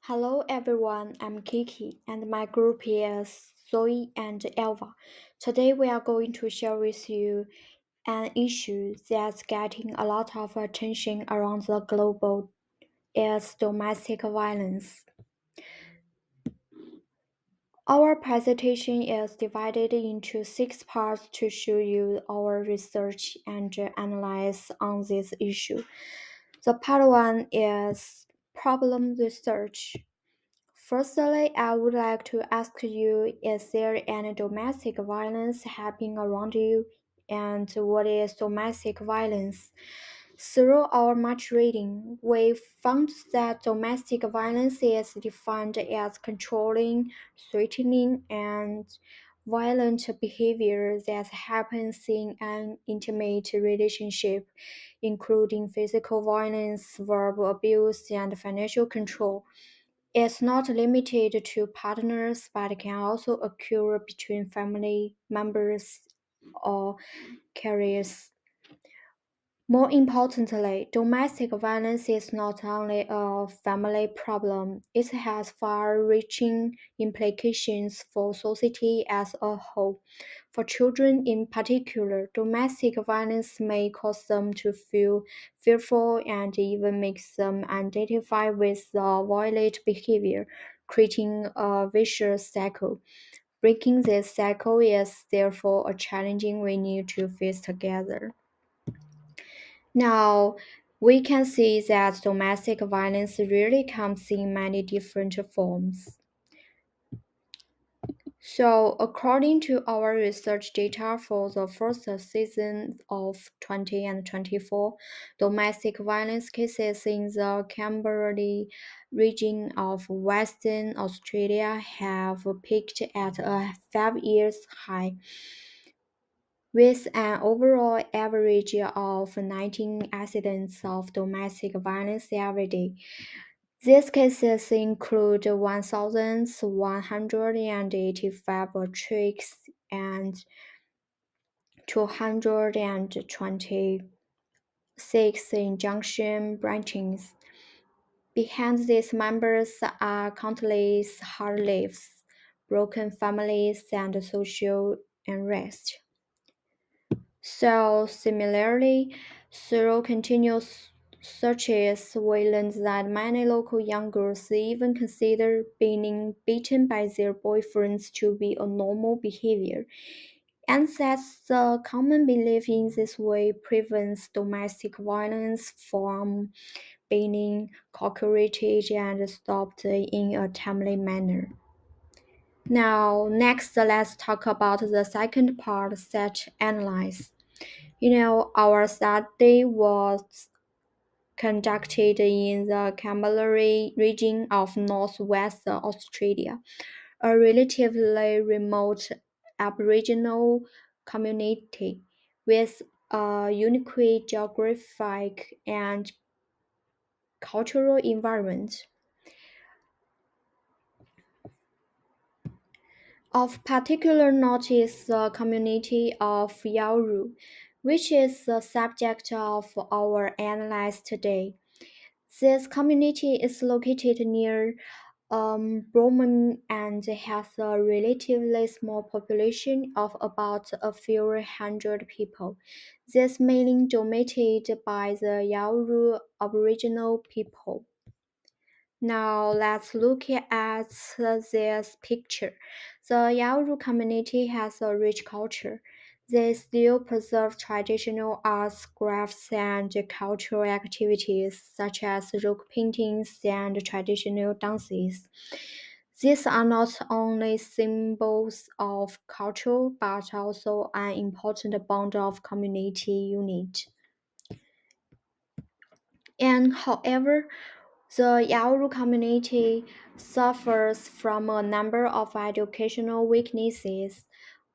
Hello everyone, I'm Kiki and my group is Zoe and Elva. Today we are going to share with you an issue that's getting a lot of attention around the globe is domestic violence. Our presentation is divided into six parts to show you our research and analysis on this issue. The part one is problem research. Firstly, I would like to ask you, is there any domestic violence happening around you? And what is domestic violence? Through our much reading, we found that domestic violence is defined as controlling, threatening, and violent behavior that happens in an intimate relationship, including physical violence, verbal abuse, and financial control. It's not limited to partners but can also occur between family members or carriers. More importantly, domestic violence is not only a family problem, it has far reaching implications for society as a whole. For children in particular, domestic violence may cause them to feel fearful and even makes them identify with the violent behavior, creating a vicious cycle. Breaking this cycle is therefore a challenging we need to face together. Now, we can see that domestic violence really comes in many different forms. So, according to our research data for the first season of 20 and 24, domestic violence cases in the Canberra region of Western Australia have peaked at a 5 year high, with an overall average of 19 accidents of domestic violence every day. These cases include 1,185 tricks and 226 injunction branches. Behind these numbers are countless hard lives, broken families, and social unrest. So, similarly, through continuous searches, we learned that many local young girls even consider being beaten by their boyfriends to be a normal behavior, and that the common belief in this way prevents domestic violence from being calculated and stopped in a timely manner. Now, next, let's talk about the second part, set analyze. Our study was conducted in the Canberra region of northwest Australia, a relatively remote Aboriginal community with a unique geographic and cultural environment. Of particular note is the community of Yauru, which is the subject of our analysis today. This community is located near Broman and has a relatively small population of about a few hundred people. This mainly dominated by the Yauru Aboriginal people. Now let's look at this picture. The Yauru community has a rich culture. They still preserve traditional arts, crafts, and cultural activities such as rock paintings and traditional dances. These are not only symbols of culture but also an important bond of community unity. And however, the Yauru community suffers from a number of educational weaknesses.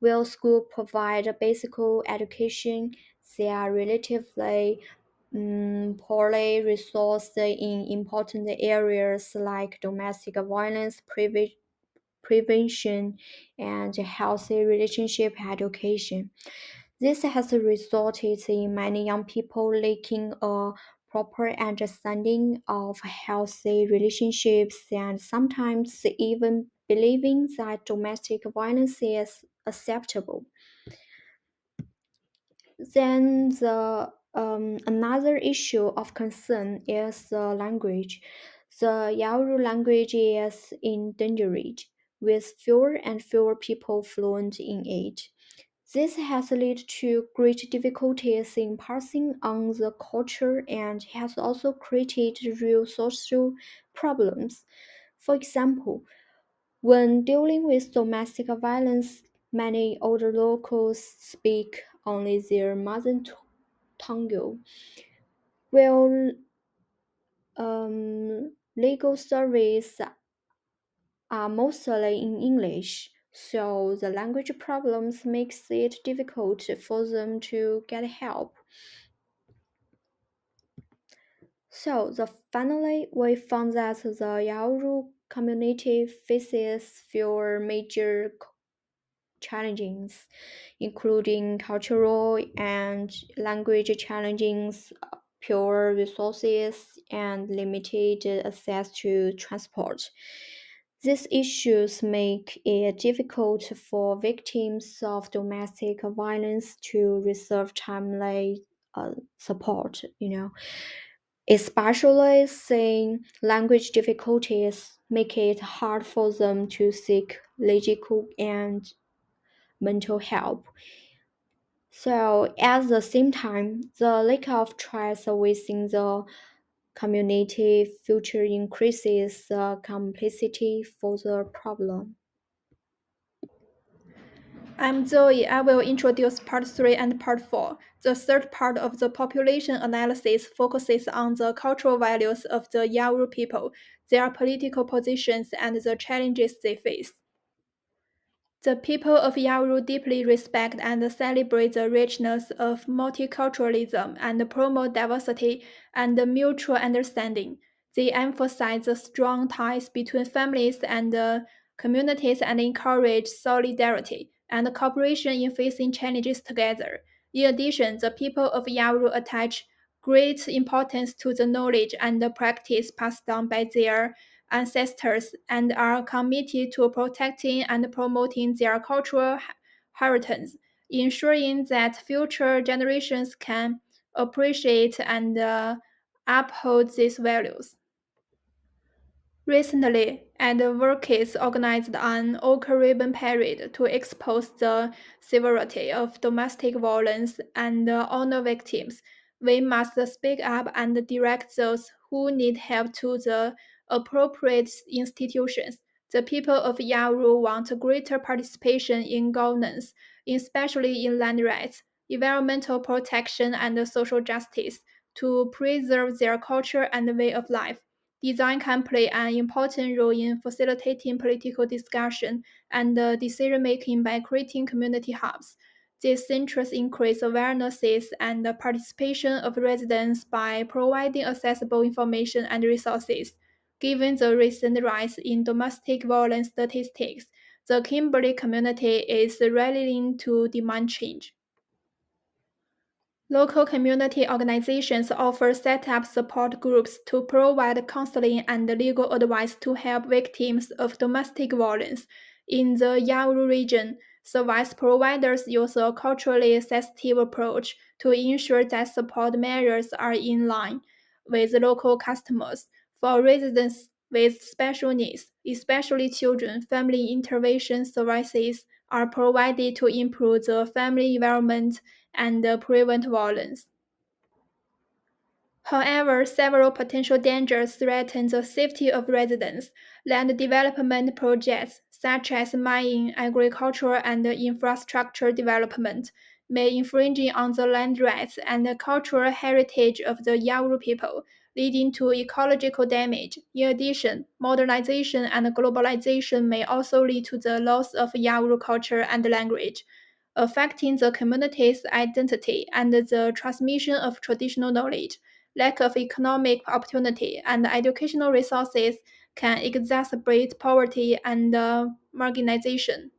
While schools provide basic education, they are relatively poorly resourced in important areas like domestic violence prevention and healthy relationship education. This has resulted in many young people lacking a proper understanding of healthy relationships and sometimes even believing that domestic violence is acceptable. Then the another issue of concern is the language. The Yauru language is endangered, with fewer and fewer people fluent in it. This has led to great difficulties in passing on the culture and has also created real social problems. For example, when dealing with domestic violence, many older locals speak only their mother tongue, while legal services are mostly in English. So the language problems makes it difficult for them to get help. Finally, we found that the Yauru community faces few major challenges, including cultural and language challenges, poor resources, and limited access to transport. These issues make it difficult for victims of domestic violence to receive timely support. Especially since language difficulties make it hard for them to seek legal and mental help. So at the same time, the lack of trust within the community future increases the complexity for the problem. I'm Zoe. I will introduce part 3 and part 4. The third part of the population analysis focuses on the cultural values of the Yauru people, their political positions, and the challenges they face. The people of Yauru deeply respect and celebrate the richness of multiculturalism and promote diversity and mutual understanding. They emphasize the strong ties between families and communities and encourage solidarity and cooperation in facing challenges together. In addition, the people of Yauru attach great importance to the knowledge and the practice passed down by their ancestors and are committed to protecting and promoting their cultural heritage, ensuring that future generations can appreciate and uphold these values. Recently, advocates organized an Ochre Ribbon Parade to expose the severity of domestic violence and honor victims. We must speak up and direct those who need help to the appropriate institutions. The people of Yaru want greater participation in governance, especially in land rights, environmental protection, and social justice, to preserve their culture and way of life. Design can play an important role in facilitating political discussion and decision-making by creating community hubs. These centers increase awarenesses and the participation of residents by providing accessible information and resources. Given the recent rise in domestic violence statistics, the Kimberley community is rallying to demand change. Local community organizations offer set-up support groups to provide counseling and legal advice to help victims of domestic violence. In the Yauru region, service providers use a culturally sensitive approach to ensure that support measures are in line with local customers. For residents with special needs, especially children, family intervention services are provided to improve the family environment and prevent violence. However, several potential dangers threaten the safety of residents. Land development projects, such as mining, agriculture, and infrastructure development, may infringe on the land rights and cultural heritage of the Yauru people, leading to ecological damage. In addition, modernization and globalization may also lead to the loss of Yauru culture and language, affecting the community's identity and the transmission of traditional knowledge. Lack of economic opportunity and educational resources can exacerbate poverty and marginalization.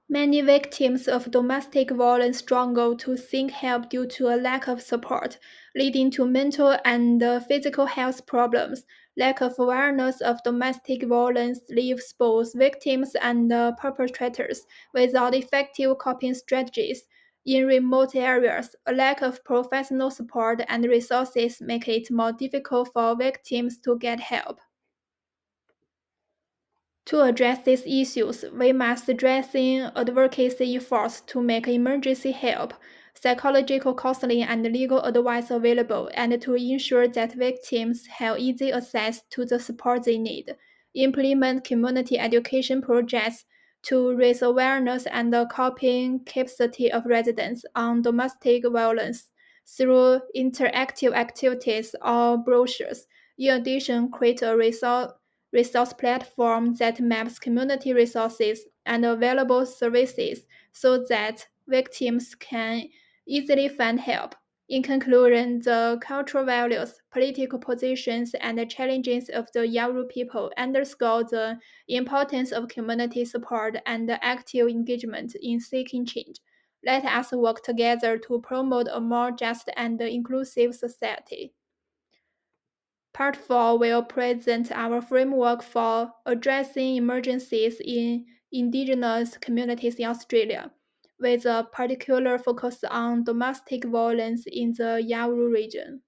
Many victims of domestic violence struggle to seek help due to a lack of support, leading to mental and physical health problems. Lack of awareness of domestic violence leaves both victims and perpetrators without effective coping strategies. In remote areas, a lack of professional support and resources make it more difficult for victims to get help. To address these issues, we must strengthen advocacy efforts to make emergency help, psychological counseling, and legal advice available, and to ensure that victims have easy access to the support they need. Implement community education projects to raise awareness and the coping capacity of residents on domestic violence through interactive activities or brochures. In addition, create a resource platform that maps community resources and available services so that victims can easily find help. In conclusion, the cultural values, political positions, and the challenges of the Yaru people underscore the importance of community support and active engagement in seeking change. Let us work together to promote a more just and inclusive society. Part 4 will present our framework for addressing emergencies in Indigenous communities in Australia, with a particular focus on domestic violence in the Yaru region.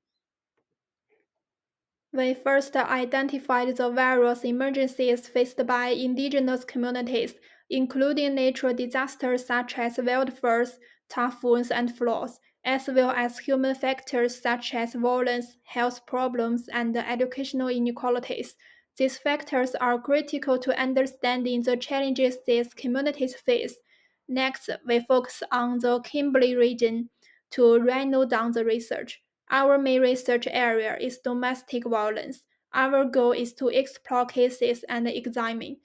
We first identified the various emergencies faced by indigenous communities, including natural disasters such as wildfires, typhoons, and floods, as well as human factors such as violence, health problems, and educational inequalities. These factors are critical to understanding the challenges these communities face. Next, we focus on the Kimberley region to narrow down the research. Our main research area is domestic violence. Our goal is to explore cases and examine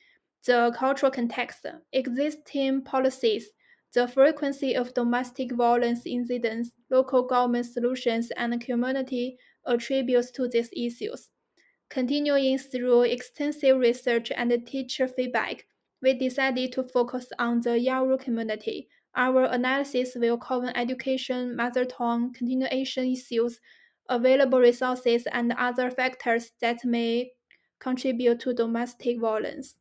the cultural context, existing policies, the frequency of domestic violence incidents, local government solutions, and community attributes to these issues. Continuing through extensive research and teacher feedback, we decided to focus on the Yaru community. Our analysis will cover education, mother tongue, continuation issues, available resources, and other factors that may contribute to domestic violence.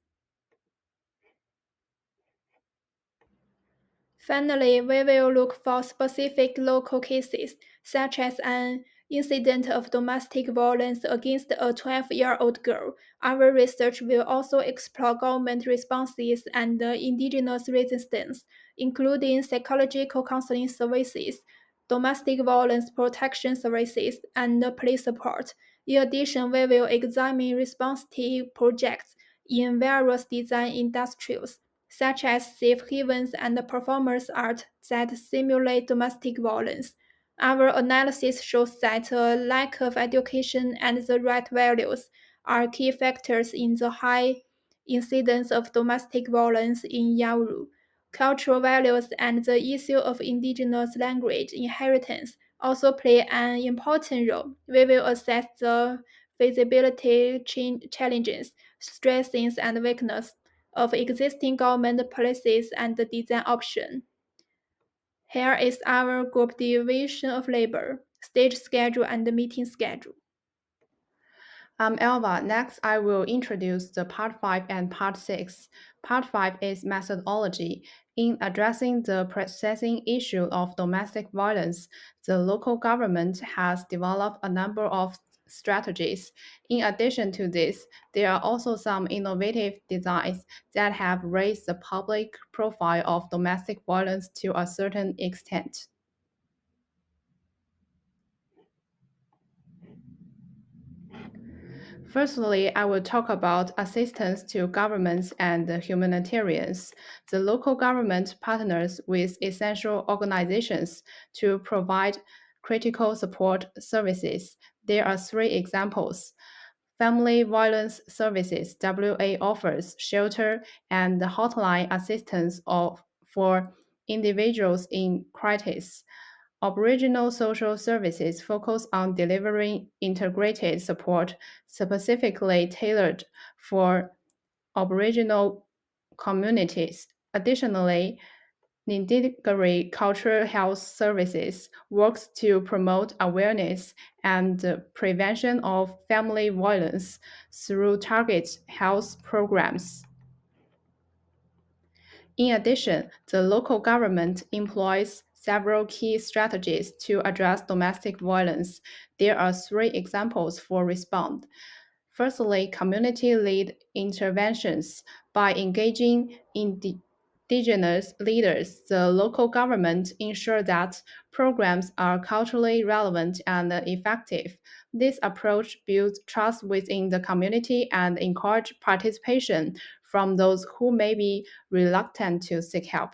Finally, we will look for specific local cases, such as an incident of domestic violence against a 12-year-old girl. Our research will also explore government responses and indigenous resistance, including psychological counseling services, domestic violence protection services, and police support. In addition, we will examine responsive projects in various design industries such as safe havens and performance art that simulate domestic violence. Our analysis shows that a lack of education and the right values are key factors in the high incidence of domestic violence in Yauru. Cultural values and the issue of indigenous language inheritance also play an important role. We will assess the feasibility challenges, strengths, and weaknesses of existing government policies and design options. Here is our group division of labor, stage schedule, and meeting schedule. I'm Elva. Next, I will introduce the Part 5 and Part 6. Part 5 is methodology. In addressing the processing issue of domestic violence, the local government has developed a number of strategies. In addition to this, there are also some innovative designs that have raised the public profile of domestic violence to a certain extent. Firstly, I will talk about assistance to governments and humanitarians. The local government partners with essential organizations to provide critical support services. There are three examples. Family Violence Services WA offers shelter and hotline assistance for individuals in crisis. Aboriginal social services focus on delivering integrated support specifically tailored for Aboriginal communities. Additionally, Nindigiri Cultural Health Services works to promote awareness and prevention of family violence through targeted health programs. In addition, the local government employs several key strategies to address domestic violence. There are three examples for response. Firstly, community-led interventions. By engaging indigenous leaders, the local government ensure that programs are culturally relevant and effective. This approach builds trust within the community and encourages participation from those who may be reluctant to seek help.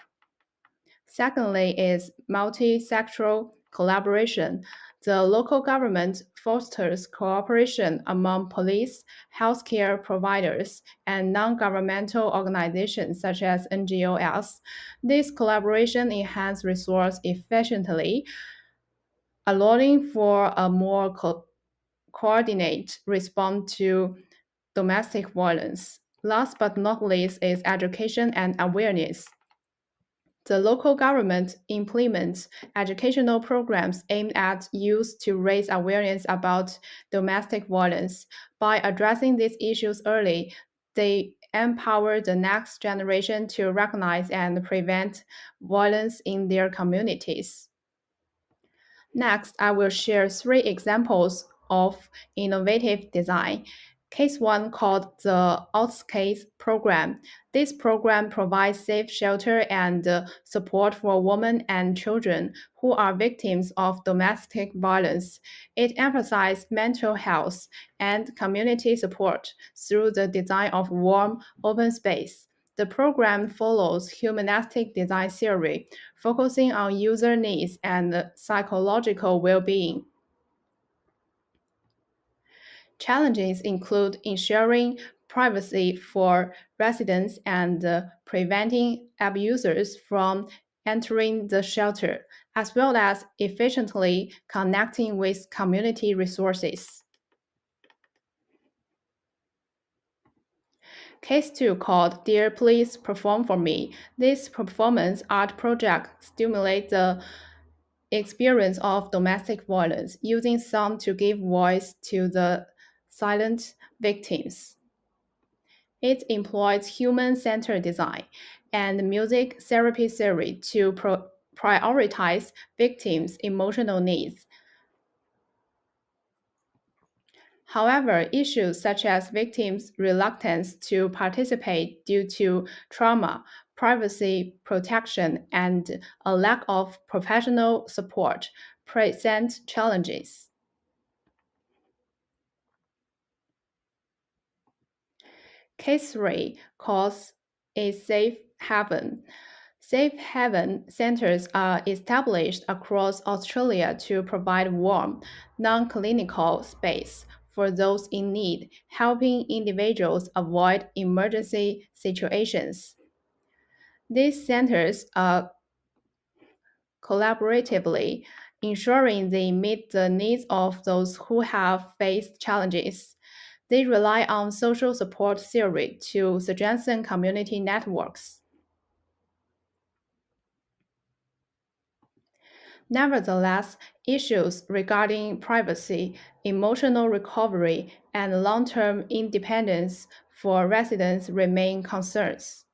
Secondly is multi-sectoral collaboration. The local government fosters cooperation among police, healthcare providers, and non-governmental organizations such as NGOs. This collaboration enhances resource efficiently, allowing for a more coordinated response to domestic violence. Last but not least is education and awareness. The local government implements educational programs aimed at youth to raise awareness about domestic violence. By addressing these issues early, they empower the next generation to recognize and prevent violence in their communities. Next, I will share three examples of innovative design. Case one called the Outscape program. This program provides safe shelter and support for women and children who are victims of domestic violence. It emphasizes mental health and community support through the design of warm, open space. The program follows humanistic design theory, focusing on user needs and psychological well-being. Challenges include ensuring privacy for residents and preventing abusers from entering the shelter, as well as efficiently connecting with community resources. Case 2 called Dear Please Perform For Me. This performance art project stimulates the experience of domestic violence, using sound to give voice to the silent victims. It employs human-centered design and music therapy theory to prioritize victims' emotional needs. However, issues such as victims' reluctance to participate due to trauma, privacy protection, and a lack of professional support present challenges. Case 3 calls a safe haven. Safe haven centers are established across Australia to provide warm, non-clinical space for those in need, helping individuals avoid emergency situations. These centers are collaboratively ensuring they meet the needs of those who have faced challenges. They rely on social support theory to strengthen community networks. Nevertheless, issues regarding privacy, emotional recovery, and long-term independence for residents remain concerns.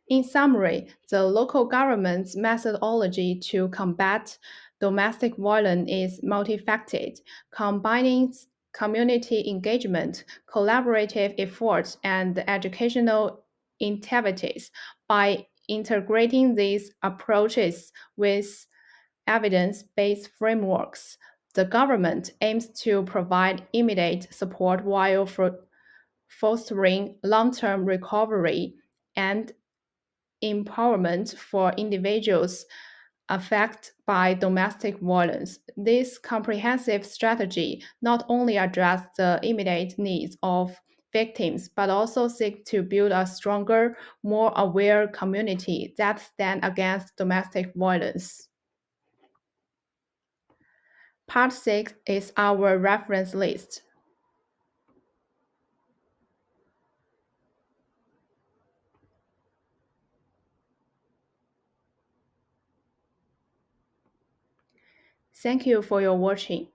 In summary, the local government's methodology to combat domestic violence is multifaceted, combining community engagement, collaborative efforts, and educational activities. By integrating these approaches with evidence-based frameworks, the government aims to provide immediate support while fostering long-term recovery and empowerment for individuals affected by domestic violence. This comprehensive strategy not only addresses the immediate needs of victims, but also seeks to build a stronger, more aware community that stands against domestic violence. Part 6 is our reference list. Thank you for your watching.